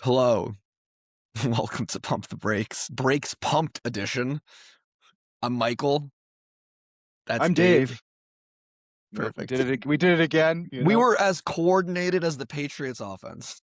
Hello. Welcome to Pump the Brakes. Brakes Pumped edition. I'm Michael. That's I'm Dave. Dave. Yep, we Perfect. did it. We did it again. We were as coordinated as the Patriots offense.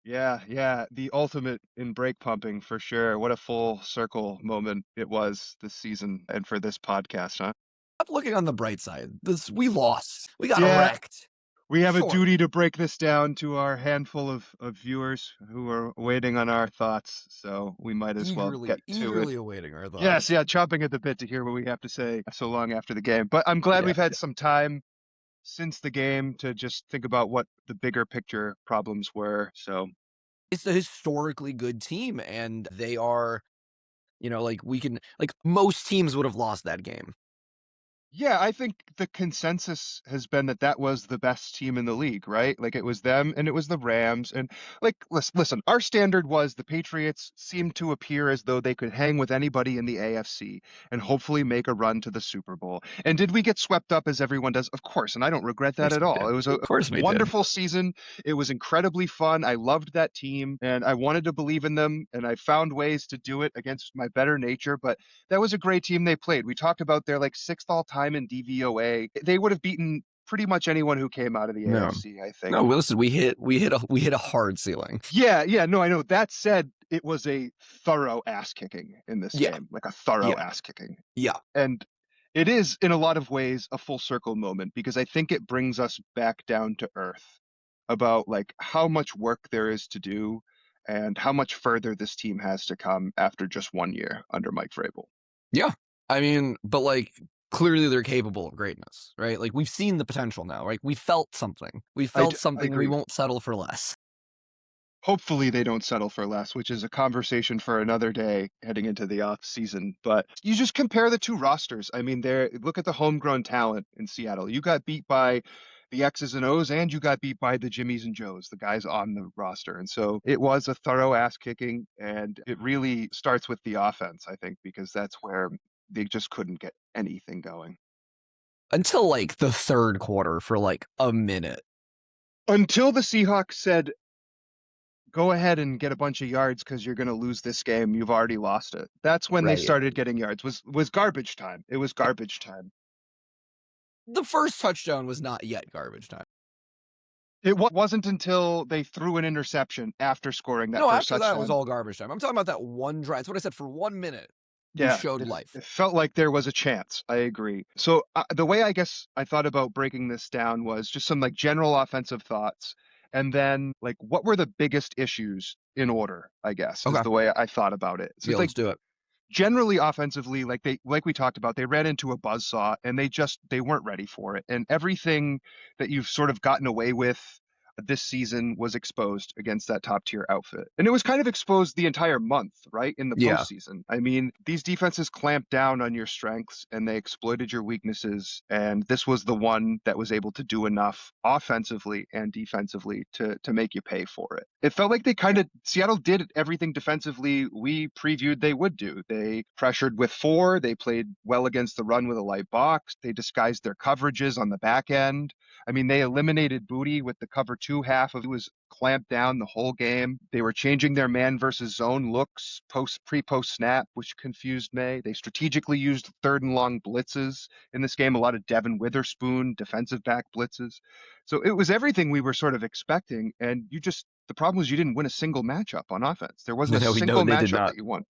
Yeah. The ultimate in brake pumping for sure. What a full circle moment it was this season and for this podcast, huh? I'm looking on the bright side. We lost. We got Yeah, wrecked. we have a Sure. duty to break this down to our handful of viewers who are waiting on our thoughts. So we might as well get to it. Eagerly awaiting our Yes, thoughts. yeah, chomping at the bit to hear what we have to say so long after the game. But I'm glad Yeah. we've had some time since the game to just think about what the bigger picture problems were. So It's a historically good team, and they are, most teams would have lost that game. yeah, I think the consensus has been that that was the best team in the league, right? Like it was them and it was the Rams. And like, listen, our standard was the Patriots seemed to appear as though they could hang with anybody in the AFC and hopefully make a run to the Super Bowl. And did we get swept up as everyone does? Of course. And I don't regret Of that course at we all. did. It was a Of course we did. wonderful season. It was incredibly fun. I loved that team and I wanted to believe in them. And I found ways to do it against my better nature. But that was a great team they played. We talked about their like sixth all time in DVOA. They would have beaten pretty much anyone who came out of the No. AFC, I think. No, listen, we hit a hard ceiling. Yeah, no, I know. That said, it was a thorough ass kicking in this Yeah. game, like a thorough Yeah. ass kicking. Yeah. And it is in a lot of ways a full circle moment because I think it brings us back down to earth about like how much work there is to do and how much further this team has to come after just 1 year under Mike Vrabel. Yeah. I mean, but like clearly they're capable of greatness, right? Like we've seen the potential now, right? We felt something. We felt I something. We agree. won't settle for less. Hopefully they don't settle for less, which is a conversation for another day heading into the off season. But you just compare the two rosters. I mean, there look at the homegrown talent in Seattle. You got beat by the X's and O's, and you got beat by the Jimmies and Joes, the guys on the roster. And so it was a thorough ass kicking, and it really starts with the offense, I think, because that's where they just couldn't get anything going. Until like the third quarter for like a minute. Until the Seahawks said, go ahead and get a bunch of yards because you're going to lose this game. You've already lost it. That's when they Right. started getting yards. Was garbage time. It was garbage time. The first touchdown was not yet garbage time. Wasn't until they threw an interception after scoring that No, first after that it was touchdown. all garbage time. I'm talking about that one drive. That's what I said. For 1 minute, we Yeah, showed life. it felt like there was a chance. I agree. So the way I guess I thought about breaking this down was just some like general offensive thoughts, and then like what were the biggest issues in order, I guess, is Okay. the way I thought about it. So Yeah, it's like let's do it. generally offensively, like we talked about, they ran into a buzzsaw and they weren't ready for it. And everything that you've sort of gotten away with this season was exposed against that top tier outfit. And it was kind of exposed the entire month, right? In the Yeah. postseason. I mean, these defenses clamped down on your strengths and they exploited your weaknesses. And this was the one that was able to do enough offensively and defensively to make you pay for it. It felt like Seattle did everything defensively we previewed they would do. They pressured with four, they played well against the run with a light box, they disguised their coverages on the back end. I mean, they eliminated Booty with the cover two half of it was clamped down the whole game. They were changing their man versus zone looks pre-post snap, which confused me. They strategically used third and long blitzes in this game, a lot of Devin Witherspoon defensive back blitzes. So it was everything we were sort of expecting. And the problem was you didn't win a single matchup on offense. There wasn't a No, we know single they did matchup not. that you won.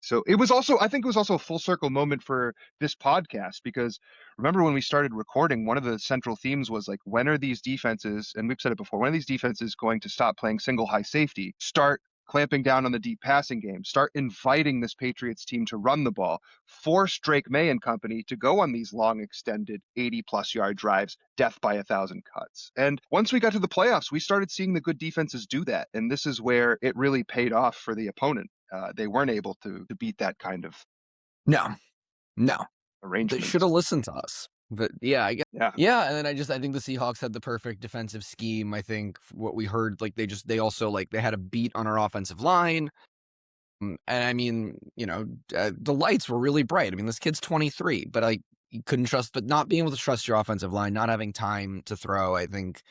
So I think it was also a full circle moment for this podcast because remember when we started recording, one of the central themes was like, when are these defenses, and we've said it before, when are these defenses going to stop playing single high safety, start clamping down on the deep passing game, start inviting this Patriots team to run the ball, force Drake May and company to go on these long extended 80+ yard drives, death by 1,000 cuts. And once we got to the playoffs, we started seeing the good defenses do that. And this is where it really paid off for the opponent. They weren't able to beat that kind of No. No. They should arrangement. have listened to us. But yeah, I guess. Yeah. Yeah, and then I think the Seahawks had the perfect defensive scheme. I think what we heard, like they also like they had a beat on our offensive line. And I mean, the lights were really bright. I mean, this kid's 23, but you couldn't trust, but not being able to trust your offensive line, not having time to throw. I think,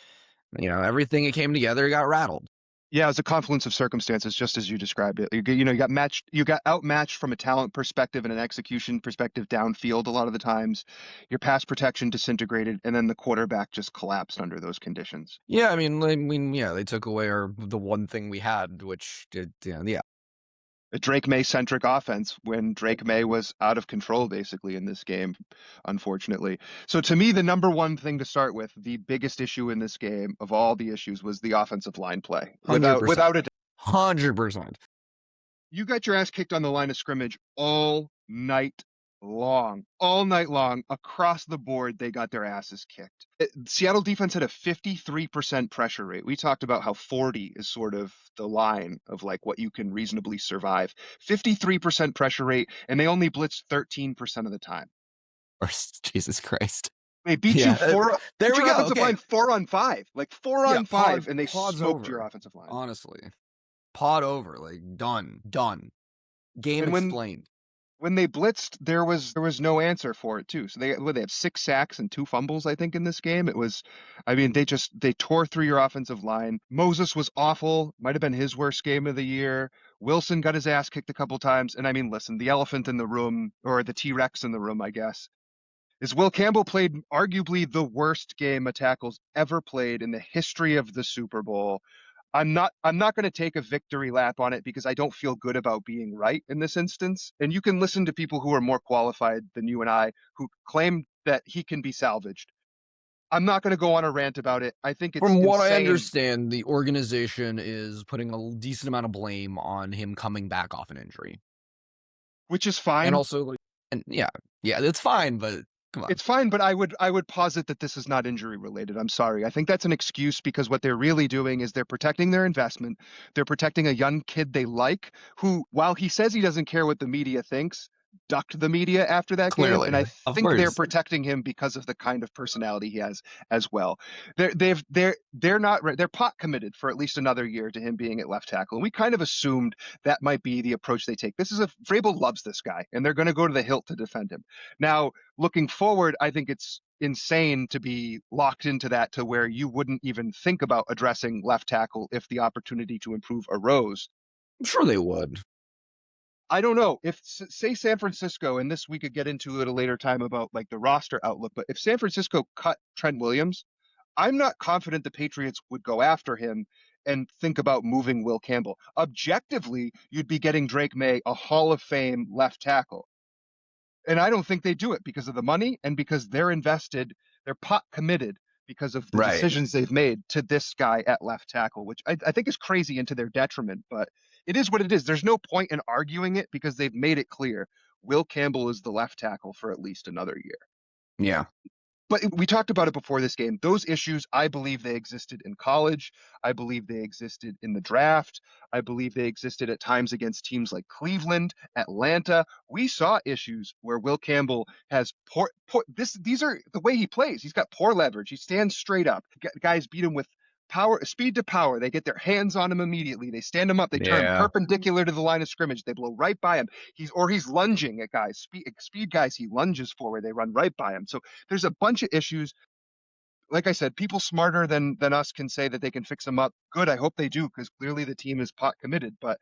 everything that came together got rattled. Yeah, it was a confluence of circumstances, just as you described it. You got matched, you got outmatched from a talent perspective and an execution perspective downfield a lot of the times. Your pass protection disintegrated, and then the quarterback just collapsed under those conditions. Yeah, yeah, they took away the one thing we had, which did, yeah. A Drake May centric offense when Drake May was out of control basically in this game, unfortunately. So to me, the number one thing to start with, the biggest issue in this game of all the issues was the offensive line play. Without 100%. without a 100%. You got your ass kicked on the line of scrimmage all night long across the board. They got their asses kicked. Seattle defense had a 53% pressure rate. We talked about how 40 is sort of the line of like what you can reasonably survive. 53% pressure rate, and they only blitzed 13% of the time. Jesus Christ. They beat Yeah, you four, there beat we your go. offensive Okay. line 4 on 5, like four Yeah, on five, and they pod's smoked your over. offensive line. Honestly. Pod over. Like, done. Done. Game And explained. when they blitzed, there was no answer for it too. So they have 6 sacks and 2 fumbles, I think, in this game. It was, I mean, they tore through your offensive line. Moses was awful. Might have been his worst game of the year. Wilson got his ass kicked a couple times. And I mean, listen, the elephant in the room, or the T-Rex in the room, I guess, is Will Campbell played arguably the worst game a tackle's ever played in the history of the Super Bowl. I'm not going to take a victory lap on it because I don't feel good about being right in this instance. And you can listen to people who are more qualified than you and I who claim that he can be salvaged. I'm not going to go on a rant about it. I think it's From what I insane, understand, the organization is putting a decent amount of blame on him coming back off an injury. which is And fine. also, like, and yeah, it's fine, but come on. It's fine, but I would posit that this is not injury related. I'm sorry. I think that's an excuse because what they're really doing is they're protecting their investment. They're protecting a young kid they like who, while he says he doesn't care what the media thinks, ducked the media after that game, and Clearly. I Of think they're course. protecting him because of the kind of personality he has as well. They're pot committed for at least another year to him being at left tackle. And we kind of assumed that might be the approach they take. This is a Vrabel loves this guy, and they're going to go to the hilt to defend him. Now, looking forward, I think it's insane to be locked into that to where you wouldn't even think about addressing left tackle if the opportunity to improve arose. I'm sure they would. I don't know if say San Francisco, and this we could get into at a later time about like the roster outlook, but if San Francisco cut Trent Williams, I'm not confident the Patriots would go after him and think about moving Will Campbell. Objectively, you'd be getting Drake May, a Hall of Fame left tackle. And I don't think they do it because of the money and because they're invested, they're pot committed because of the Right. decisions they've made to this guy at left tackle, which I think is crazy and to their detriment, but it is what it is. There's no point in arguing it because they've made it clear Will Campbell is the left tackle for at least another year. Yeah. But we talked about it before this game. Those issues, I believe they existed in college. I believe they existed in the draft. I believe they existed at times against teams like Cleveland, Atlanta. We saw issues where Will Campbell has these are the way he plays. He's got poor leverage. He stands straight up. Guys beat him with power, speed to power. They get their hands on him immediately. They stand him up. They turn him Yeah. perpendicular to the line of scrimmage. They blow right by him. He's lunging at guys, speed guys. He lunges forward. They run right by him. So there's a bunch of issues. Like I said, people smarter than us can say that they can fix them up. Good. I hope they do because clearly the team is pot committed. But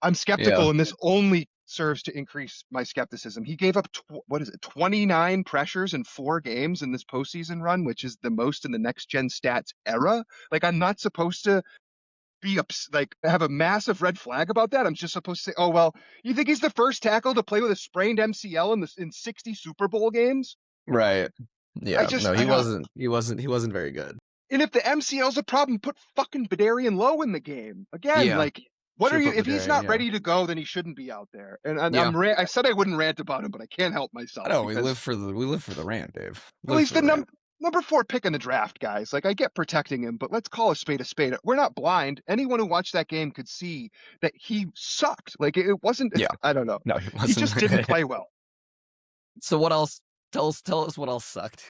I'm Yeah. skeptical, and this only serves to increase my skepticism. He gave up what is it, 29 pressures in 4 games in this postseason run, which is the most in the next gen stats era. Like I'm not supposed to be like have a massive red flag about that. I'm just supposed to say, oh well, you think he's the first tackle to play with a sprained MCL in 60 Super Bowl games? Right. I Yeah. just No, I he don't. wasn't. He wasn't very good. And if the MCL's a problem, put fucking Badarian Lowe in the game again. Yeah. Like, what are Should you? put If he's Vidarian, not yeah. ready to go, then he shouldn't be out there. And Yeah. I said I wouldn't rant about him, but I can't help I myself know, because we live for the rant, Dave. well, Live he's for the the rant. number 4 pick in the draft, guys. Like, I get protecting him, but let's call a spade a spade. We're not blind. Anyone who watched that game could see that he sucked. Like, it wasn't. Yeah. I don't know. No, he He wasn't just very didn't good. play well. So what else? Tell us what else sucked.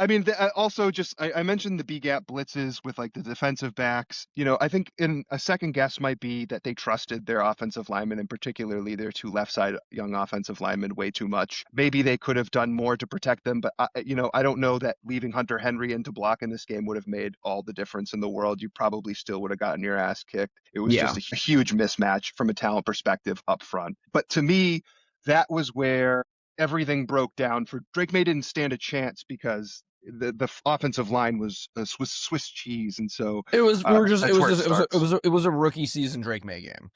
I mean, also just I mentioned the B gap blitzes with like the defensive backs. I think in a second guess might be that they trusted their offensive linemen, and particularly their two left side young offensive linemen, way too much. Maybe they could have done more to protect them, but I don't know that leaving Hunter Henry in to block in this game would have made all the difference in the world. You probably still would have gotten your ass kicked. It was Yeah. just a huge mismatch from a talent perspective up front. But to me, that was where everything broke down for Drake May didn't stand a chance because the offensive line was Swiss cheese, and so It was we were just it that's was where it just starts. it was a rookie season Drake May game.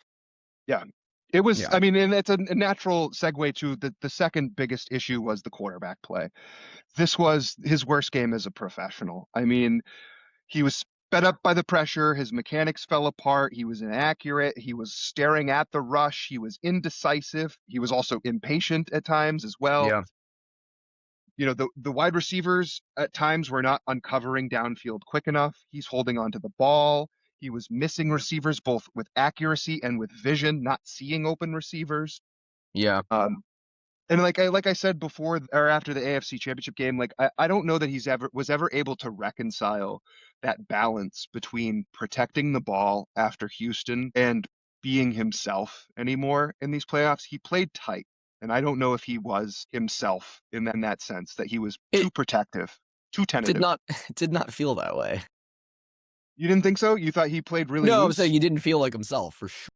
Yeah, it was. Yeah. I mean, and it's a natural segue to the second biggest issue was the quarterback play. This was his worst game as a professional. I mean, he was sped up by the pressure. His mechanics fell apart. He was inaccurate. He was staring at the rush. He was indecisive. He was also impatient at times as well. Yeah. The wide receivers at times were not uncovering downfield quick enough. He's holding onto the ball. He was missing receivers both with accuracy and with vision, not seeing open receivers. Yeah. Um, and like I said before or after the AFC Championship game, like I don't know that he's ever able to reconcile that balance between protecting the ball after Houston and being himself anymore in these playoffs. He played tight, and I don't know if he was himself in that sense, that he was It too protective, too did tentative. not did not feel that way. You didn't think so? You thought he played really No, I'm saying loose? he didn't feel like himself for sure.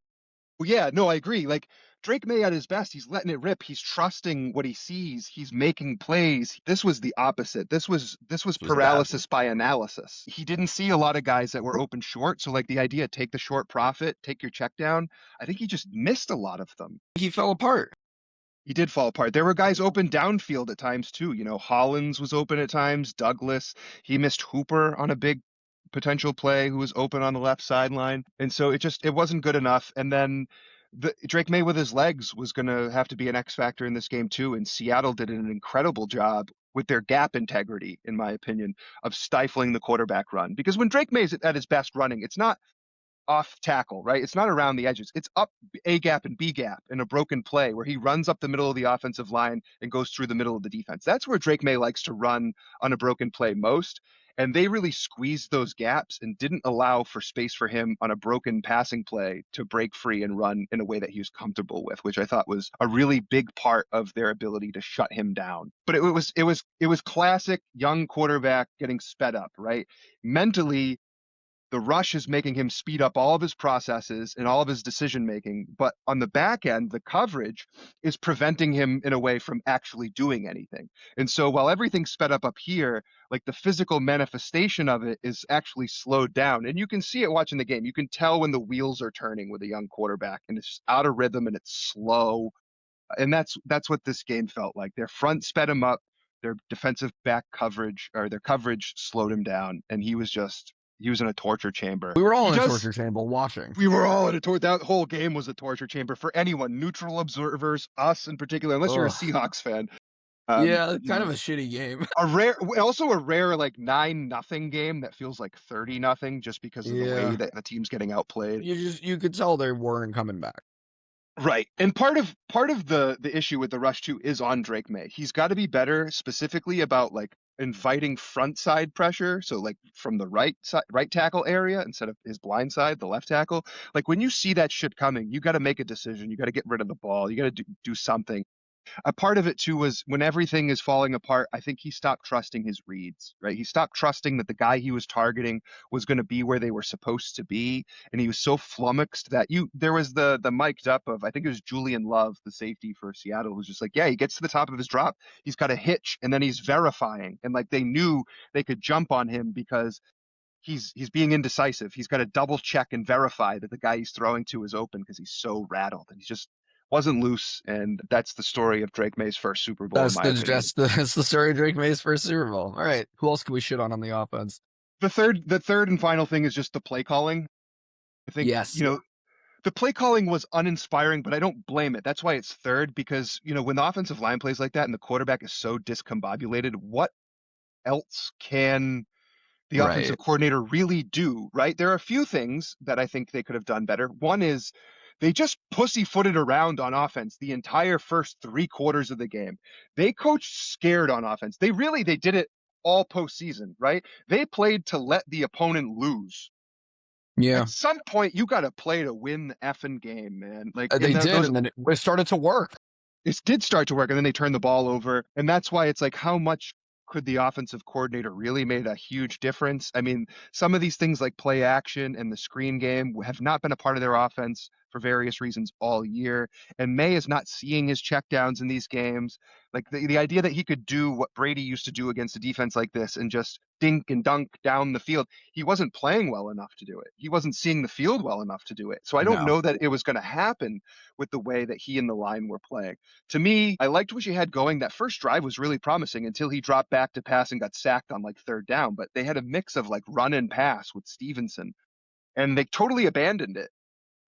Well, yeah, no, I agree. Like Drake May at his best, he's letting it rip. He's trusting what he sees. He's making plays. This was the opposite. This was This was a bad one. paralysis by analysis. He didn't see a lot of guys that were open short. So like the idea, take the short profit, take your check down. I think he just missed a lot of them. He fell apart. He did fall apart. There were guys open downfield at times too. Hollins was open at times. Douglas, he missed Hooper on a big potential play who was open on the left sideline. And so it wasn't good enough. And then Drake May with his legs was going to have to be an X factor in this game too. And Seattle did an incredible job with their gap integrity, in my opinion, of stifling the quarterback run. Because when Drake May is at his best running, it's not off tackle, right? It's not around the edges. It's up A gap and B gap in a broken play where he runs up the middle of the offensive line and goes through the middle of the defense. That's where Drake May likes to run on a broken play most. And they really squeezed those gaps and didn't allow for space for him on a broken passing play to break free and run in a way that he was comfortable with, which I thought was a really big part of their ability to shut him down. But it was classic young quarterback getting sped up, right? Mentally, the rush is making him speed up all of his processes and all of his decision making. But on the back end, the coverage is preventing him in a way from actually doing anything. And so while everything's sped up here, like the physical manifestation of it is actually slowed down. And you can see it watching the game. You can tell when the wheels are turning with a young quarterback and it's just out of rhythm and it's slow. And that's what this game felt like. Their front sped him up, their defensive back coverage or their coverage slowed him down, and he was in a torture chamber. We were all He in a does. torture chamber watching. We were all in a torture. That whole game was a torture chamber for anyone, neutral observers, us in particular, unless you're a Ugh. Seahawks fan. Yeah, You kind know, of a shitty game. also a rare like 9-0 game that feels like 30-0 just because of the way Yeah. that the team's getting outplayed. You could tell they weren't coming back. Right. And part of the issue with the rush too is on Drake May. He's got to be better specifically about like inviting front side pressure. So like from the right side, right tackle area instead of his blind side, the left tackle. Like when you see that shit coming, you got to make a decision. You got to get rid of the ball. You got to do something. A part of it too was when everything is falling apart, I think he stopped trusting his reads, right? He stopped trusting that the guy he was targeting was going to be where they were supposed to be. And he was so flummoxed that there was the mic'd up of, I think it was Julian Love, the safety for Seattle, who's just like, yeah, he gets to the top of his drop. He's got a hitch and then he's verifying. And like they knew they could jump on him because he's being indecisive. He's got to double check and verify that the guy he's throwing to is open because he's so rattled and he just wasn't loose. And that's the story of Drake May's first Super Bowl, in my opinion. That's the story of Drake May's first Super Bowl. All right, who else can we shit on the offense? The third and final thing is just the play calling. I think, Yes. the play calling was uninspiring, but I don't blame it. That's why it's third, because, when the offensive line plays like that and the quarterback is so discombobulated, what else can the offensive Right. coordinator really do, right? There are a few things that I think they could have done better. One is they just pussyfooted around on offense the entire first 3 quarters of the game. They coached scared on offense. They did it all postseason, right? They played to let the opponent lose. At Yeah. some point, you got to play to win the effing game, man. Like in They did, those and then it started to work. it did start to work, and then they turned the ball over, and that's why it's like, how much could the offensive coordinator really made a huge difference? I mean, some of these things like play action and the screen game have not been a part of their offense for various reasons all year. And May is not seeing his checkdowns in these games. Like the idea that he could do what Brady used to do against a defense like this and just dink and dunk down the field, he wasn't playing well enough to do it. He wasn't seeing the field well enough to do it. So I don't No. know that it was going to happen with the way that he and the line were playing. To me, I liked what you had going. That first drive was really promising until he dropped back to pass and got sacked on like third down. But they had a mix of like run and pass with Stevenson, and they totally abandoned it.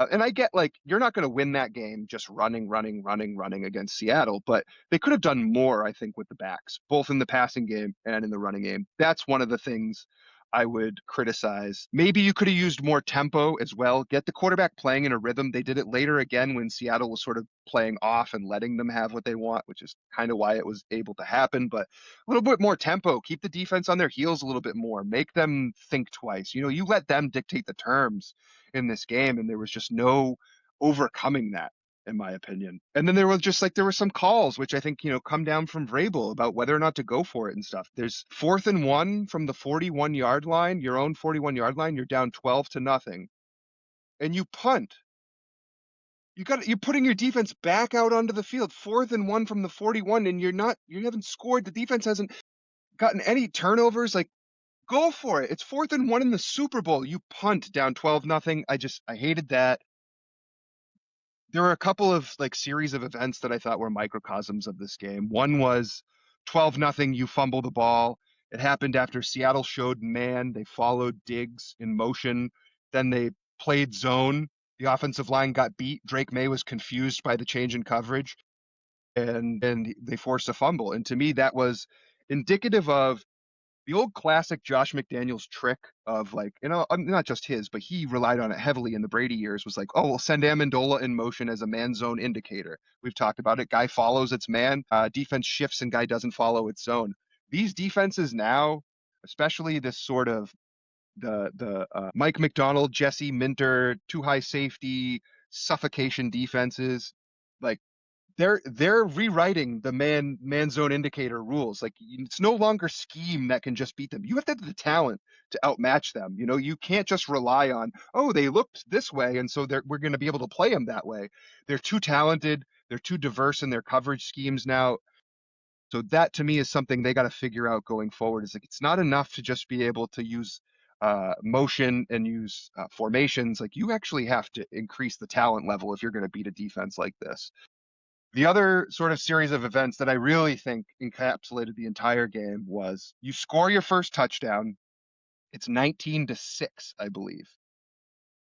And I get like you're not going to win that game just running, running, running, running against Seattle, but they could have done more, I think, with the backs, both in the passing game and in the running game. That's one of the things I would criticize. Maybe you could have used more tempo as well. Get the quarterback playing in a rhythm. They did it later again when Seattle was sort of playing off and letting them have what they want, which is kind of why it was able to happen. But a little bit more tempo, keep the defense on their heels a little bit more, make them think twice. You know, you let them dictate the terms in this game, and there was just no overcoming that, in my opinion. And then there was just like there were some calls which I think come down from Vrabel about whether or not to go for it and stuff. There's 4th and 1 from the 41-yard line, your own 41-yard line. You're down 12-0, and you punt. You're putting your defense back out onto the field. 4th and 1 from the 41, and you haven't scored. The defense hasn't gotten any turnovers. Like, go for it. It's 4th and 1 in the Super Bowl. You punt down 12-0. I hated that. There were a couple of like series of events that I thought were microcosms of this game. One was 12-0, you fumble the ball. It happened after Seattle showed man. They followed Diggs in motion. Then they played zone. The offensive line got beat. Drake May was confused by the change in coverage, and they forced a fumble. And to me, that was indicative of the old classic Josh McDaniels trick of like, not just his, but he relied on it heavily in the Brady years, was like, oh, we'll send Amendola in motion as a man zone indicator. We've talked about it. Guy follows its man, defense shifts and guy doesn't follow its zone. These defenses now, especially this sort of the Mike McDonald, Jesse Minter, too high safety, suffocation defenses, like they're rewriting the man zone indicator rules. Like it's no longer scheme that can just beat them. You have to have the talent to outmatch them. You can't just rely on, oh, they looked this way and so we're going to be able to play them that way. They're too talented. They're too diverse in their coverage schemes now. So that to me is something they got to figure out going forward. Is like it's not enough to just be able to use motion and use formations. Like you actually have to increase the talent level if you're going to beat a defense like this. The other sort of series of events that I really think encapsulated the entire game was you score your first touchdown. It's 19-6, I believe.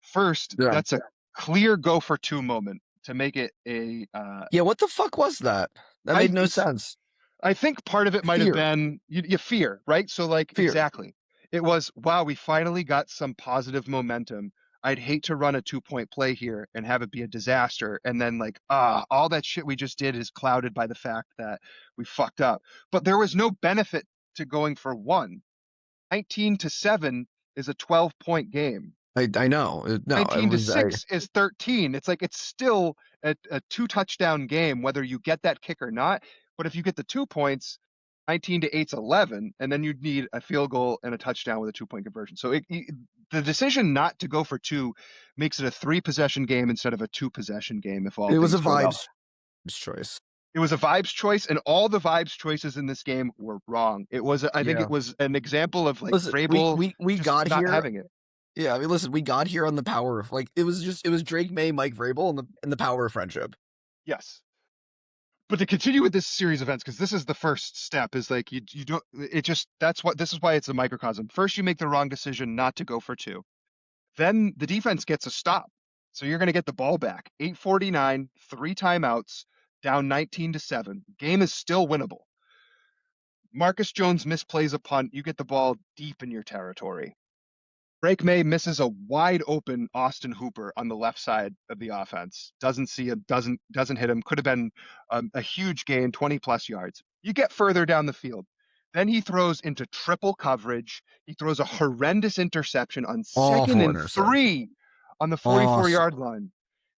First, Yeah. that's a clear go for two moment to make it a Yeah, what the fuck was that? That I made no it's sense. I think part of it might have Fear. been you fear, right? So like Fear. exactly. It was, wow, we finally got some positive momentum. I'd hate to run a 2-point play here and have it be a disaster. And then like, all that shit we just did is clouded by the fact that we fucked up. But there was no benefit to going for one. 19-7 is a 12-point game. I know. No, it 19 to was 6 is 13. It's like it's still a two touchdown game, whether you get that kick or not. But if you get the 2 points, 19-8's 11, and then you'd need a field goal and a touchdown with a 2-point conversion. So the decision not to go for two makes it a three possession game instead of a two possession game if all it was a things go well. vibes choice. It was a vibes choice, and all the vibes choices in this game were wrong. I think it Yeah. was an example of like Listen, we Vrabel we we just got not here. having it. Yeah, I mean, listen, we got here on the power of like it was Drake May, Mike Vrabel, and the power of friendship. Yes. But to continue with this series of events, because this is the first step, is like you don't it just that's what this is why it's a microcosm. First, you make the wrong decision not to go for two. Then the defense gets a stop. So you're going to get the ball back. 8:49, three timeouts, down 19-7. Game is still winnable. Marcus Jones misplays a punt. You get the ball deep in your territory. Drake May misses a wide open Austin Hooper on the left side of the offense. Doesn't see him, doesn't hit him. Could have been a huge gain, 20 plus yards. You get further down the field. Then he throws into triple coverage. He throws a horrendous interception on second Awful and interception. 3 on the 44-yard Awesome. line.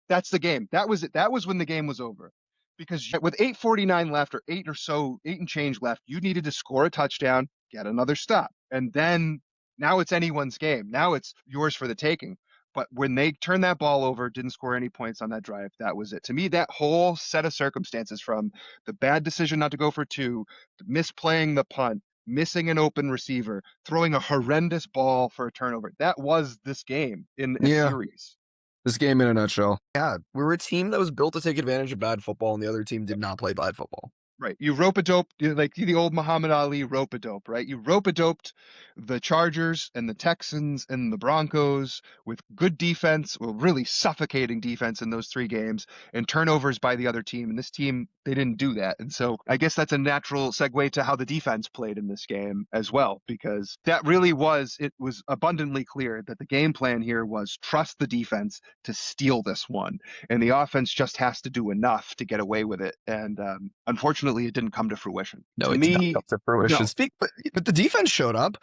That's the game. That was it. That was when the game was over. Because with 8:49 left, or eight or so, eight and change left, you needed to score a touchdown, get another stop. And then now it's anyone's game. Now it's yours for the taking. But when they turned that ball over, didn't score any points on that drive, that was it. To me, that whole set of circumstances, from the bad decision not to go for two, misplaying the punt, missing an open receiver, throwing a horrendous ball for a turnover, that was this game in a Yeah, series. this game in a nutshell. Yeah, we were a team that was built to take advantage of bad football, and the other team did not play bad football. Right. You rope a dope, like the old Muhammad Ali rope a dope, right? You rope a doped the Chargers and the Texans and the Broncos with good defense, well, really suffocating defense in those 3 games, and turnovers by the other team. And this team, they didn't do that. And so I guess that's a natural segue to how the defense played in this game as well, because that really was, it was abundantly clear that the game plan here was trust the defense to steal this one, and the offense just has to do enough to get away with it. And unfortunately, it didn't come to fruition. No, To it did not me, come to fruition. no. Speak, but the defense showed up.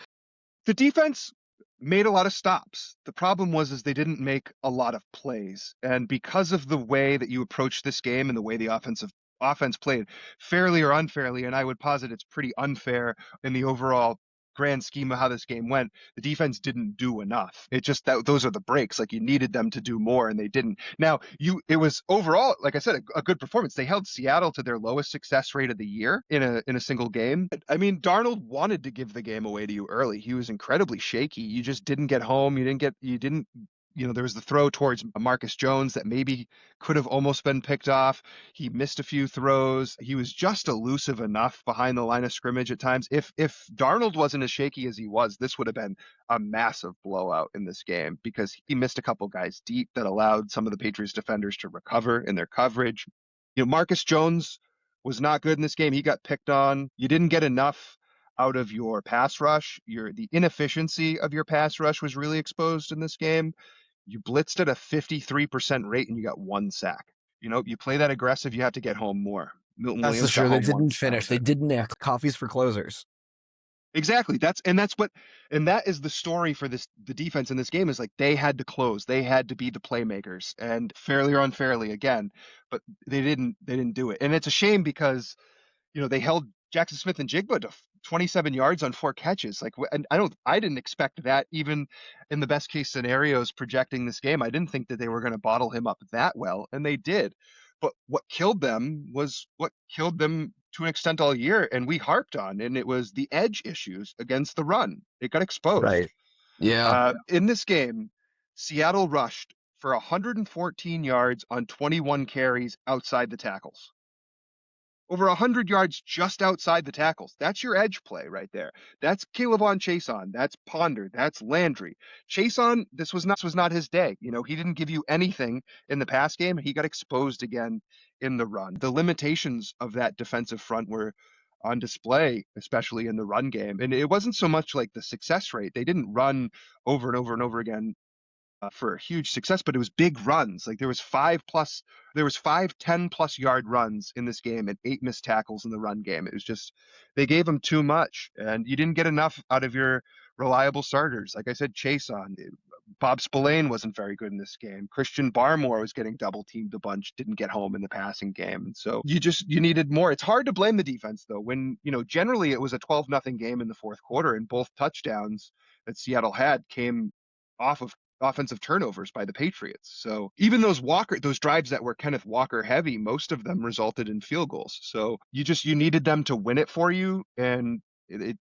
The defense made a lot of stops. The problem was is they didn't make a lot of plays. And because of the way that you approach this game and the way the offense played, fairly or unfairly, and I would posit it's pretty unfair in the overall grand scheme of how this game went, the defense didn't do enough. It just that those are the breaks. Like, you needed them to do more and they didn't. Now, it was overall, like I said, a good performance. They held Seattle to their lowest success rate of the year in a single game. I mean, Darnold wanted to give the game away to you early. He was incredibly shaky. You just didn't get home. There was the throw towards Marcus Jones that maybe could have almost been picked off. He missed a few throws. He was just elusive enough behind the line of scrimmage at times. If Darnold wasn't as shaky as he was, this would have been a massive blowout in this game, because he missed a couple guys deep that allowed some of the Patriots defenders to recover in their coverage. Marcus Jones was not good in this game. He got picked on. You didn't get enough out of your pass rush. The inefficiency of your pass rush was really exposed in this game. You blitzed at a 53% rate and you got 1 sack. You play that aggressive, you have to get home more. Milton That's the Williams got sure. They home didn't once. That finish. was They it. didn't act. Coffees for closers. Exactly. That is the story for the defense in this game, is like they had to close. They had to be the playmakers, and fairly or unfairly again, but they didn't do it. And it's a shame because they held Jackson Smith and Jigba to 27 yards on 4 catches. Like, and I didn't expect that, even in the best case scenarios projecting this game. I didn't think that they were going to bottle him up that well, and they did. But what killed them was what killed them to an extent all year, and we harped on, and it was the edge issues against the run. It got exposed. Right. Yeah. In this game, Seattle rushed for 114 yards on 21 carries outside the tackles. Over 100 yards just outside the tackles. That's your edge play right there. That's Caleb on Chason. That's Ponder. That's Landry. Chason, this was not his day. He didn't give you anything in the pass game. He got exposed again in the run. The limitations of that defensive front were on display, especially in the run game. And it wasn't so much like the success rate. They didn't run over and over and over again for a huge success, but it was big runs. Like, there was 5 10+ yard runs in this game and 8 missed tackles in the run game. It was just, they gave them too much, and you didn't get enough out of your reliable starters. Like I said, Chase on Bob Spillane wasn't very good in this game. Christian Barmore was getting double teamed a bunch, didn't get home in the passing game. And so you needed more. It's hard to blame the defense though, when, generally it was a 12-0 game in the fourth quarter, and both touchdowns that Seattle had came off of offensive turnovers by the Patriots. So even those drives that were Kenneth Walker heavy, most of them resulted in field goals. So you needed them to win it for you, and it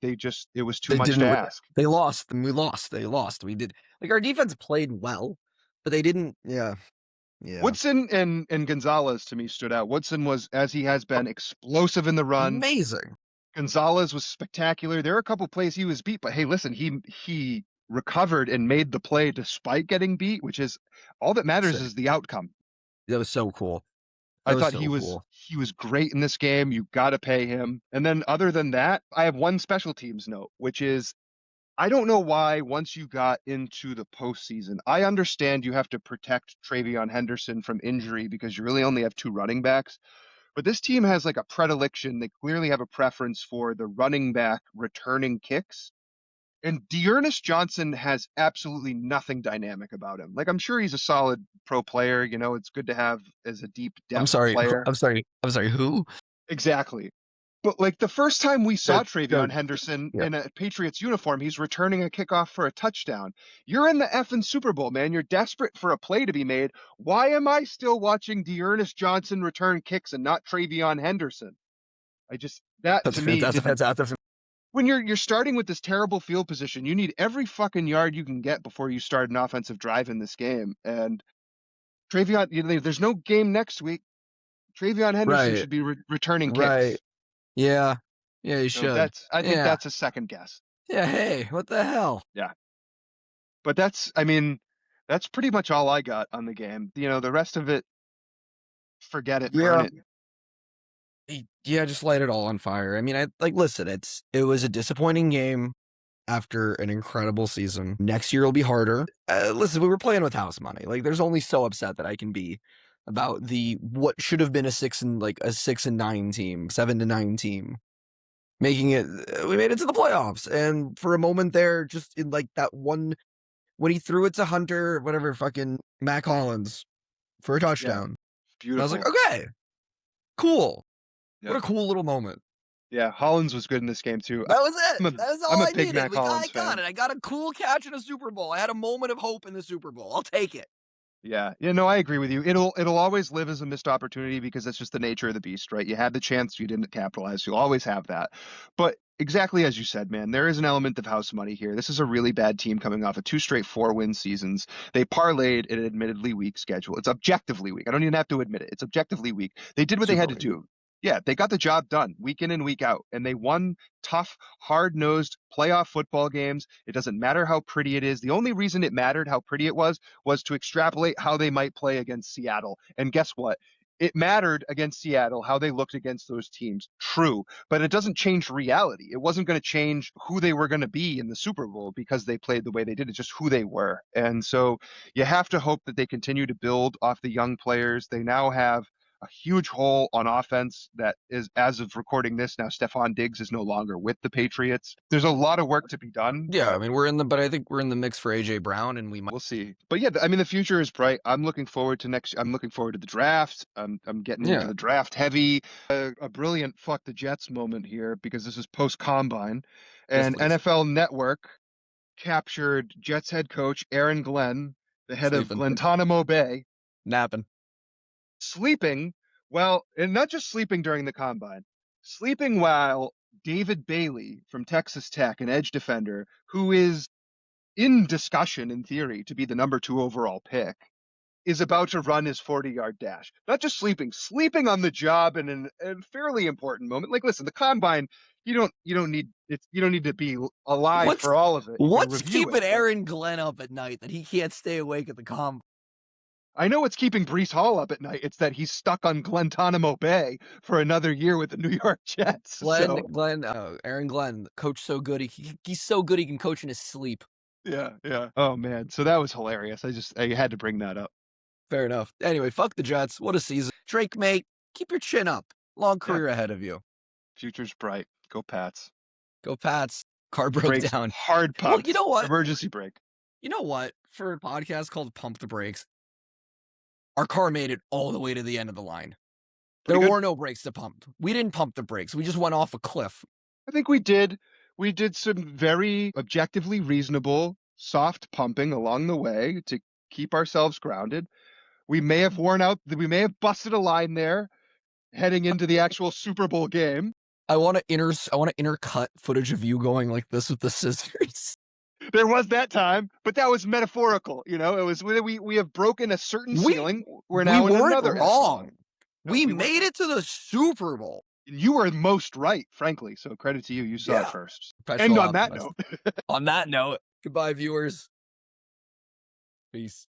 was too They much to didn't. ask. They lost, and we lost. They lost. We did. Like, our defense played well, but they didn't. Yeah. Yeah. Woodson and Gonzalez to me stood out. Woodson was, as he has been, explosive in the run. Amazing. Gonzalez was spectacular. There were a couple plays he was beat, but hey, listen, he recovered and made the play despite getting beat, which is all that matters, Sick. is the outcome. That was so cool. I That was thought so cool. he was great in this game. You got to pay him. And then other than that, I have one special teams note, which is, I don't know why once you got into the postseason, I understand you have to protect Travion Henderson from injury because you really only have 2 running backs. But this team has like a predilection. They clearly have a preference for the running back returning kicks. And Dearness Johnson has absolutely nothing dynamic about him. Like I'm sure he's a solid pro player. You know, it's good to have as a deep I'm depth sorry. player. I'm sorry. Who? Exactly. But like the first time we saw That, that, Travion Henderson yeah. in a Patriots uniform, he's returning a kickoff for a touchdown. You're in the effing Super Bowl, man. You're desperate for a play to be made. Why am I still watching Dearness Johnson return kicks and not Travion Henderson? I just that That's to me fantastic. didn't. Fantastic. When you're starting with this terrible field position, you need every fucking yard you can get before you start an offensive drive in this game. And Travion, there's no game next week. Travion Henderson Right. should be returning Right. kicks. Yeah. Yeah, you So should. I think Yeah. that's a second guess. Yeah. Hey, what the hell? Yeah. But I mean, that's pretty much all I got on the game. The rest of it, forget it, burn Yeah. it. Yeah, just light it all on fire. I mean, listen, it was a disappointing game after an incredible season. Next year will be harder. Listen, we were playing with house money. Like, there's only so upset that I can be about the what should have been a 6-9 team, 7-9 team, making it. We made it to the playoffs, and for a moment there, just in like that one when he threw it to Hunter, whatever, fucking Mac Hollins for a Yeah. touchdown. I was like, Beautiful. okay, cool. What Yeah. a cool little moment. Yeah. Hollins was good in this game too. That was it. That was I'm all a I big needed. Mac I Hollins got fan. it. I got a cool catch in a Super Bowl. I had a moment of hope in the Super Bowl. I'll take it. Yeah. Yeah, no, I agree with you. It'll always live as a missed opportunity because that's just the nature of the beast, right? You had the chance, you didn't capitalize. You'll always have that. But exactly as you said, man, there is an element of house money here. This is a really bad team coming off of two straight 4-win seasons. They parlayed an admittedly weak schedule. It's objectively weak. I don't even have to admit it. It's objectively weak. They did what they Super had to weak. do. Yeah, they got the job done week in and week out, and they won tough, hard-nosed playoff football games. It doesn't matter how pretty it is. The only reason it mattered how pretty it was to extrapolate how they might play against Seattle. And guess what? It mattered against Seattle how they looked against those teams. True, but it doesn't change reality. It wasn't going to change who they were going to be in the Super Bowl because they played the way they did. It's just who they were. And so you have to hope that they continue to build off the young players. They now have a huge hole on offense that is, as of recording this now, Stephon Diggs is no longer with the Patriots. There's a lot of work to be done, Yeah, I but mean, but I think we're in the mix for AJ Brown, and we might. we'll see. But yeah, I mean, the future is bright. I'm looking forward to the draft. I'm getting into Yeah. the draft heavy. A brilliant fuck the Jets moment here because this is post combine, Yes, and please. NFL Network captured Jets head coach Aaron Glenn, the head of Sleeping, Guantanamo Bay, napping. sleeping. Well, and not just sleeping during the combine, sleeping while David Bailey from Texas Tech, an edge defender, who is in discussion in theory to be the number 2 overall pick, is about to run his 40-yard dash. Not just sleeping on the job in a fairly important moment. Like, listen, the combine, you don't need to be alive What's for all of it. You can what's review it, keeping but Aaron Glenn up at night that he can't stay awake at the comp? I know what's keeping Brees Hall up at night. It's that he's stuck on Guantanamo Bay for another year with the New York Jets. So Aaron Glenn, coach so good he's so good he can coach in his sleep. yeah, yeah. Oh man, so that was hilarious. I had to bring that up. Fair enough. Anyway, fuck the Jets. What a season. Drake, mate, keep your chin up. Long Yeah, career ahead of you. future's bright. Go Pats. Go Pats. Car broke Brakes down. hard Well, you pumped. know what? Emergency brake. You know what? For a podcast called Pump the Brakes, our car made it all the way to the end of the line. Pretty There good. were no brakes to pump. We didn't pump the brakes. We just went off a cliff. I think we did. We did some very objectively reasonable, soft pumping along the way to keep ourselves grounded. We may have busted a line there heading into the actual Super Bowl game. I want to intercut footage of you going like this with the scissors. There was that time, but that was metaphorical. It was we have broken a certain ceiling. We're We now in weren't another echelon. wrong. No, We we weren't. made it to the Super Bowl. You were most right, frankly. So credit to you. You saw it Yeah. first. And Professional on that optimist. note, On that note, goodbye, viewers. Peace.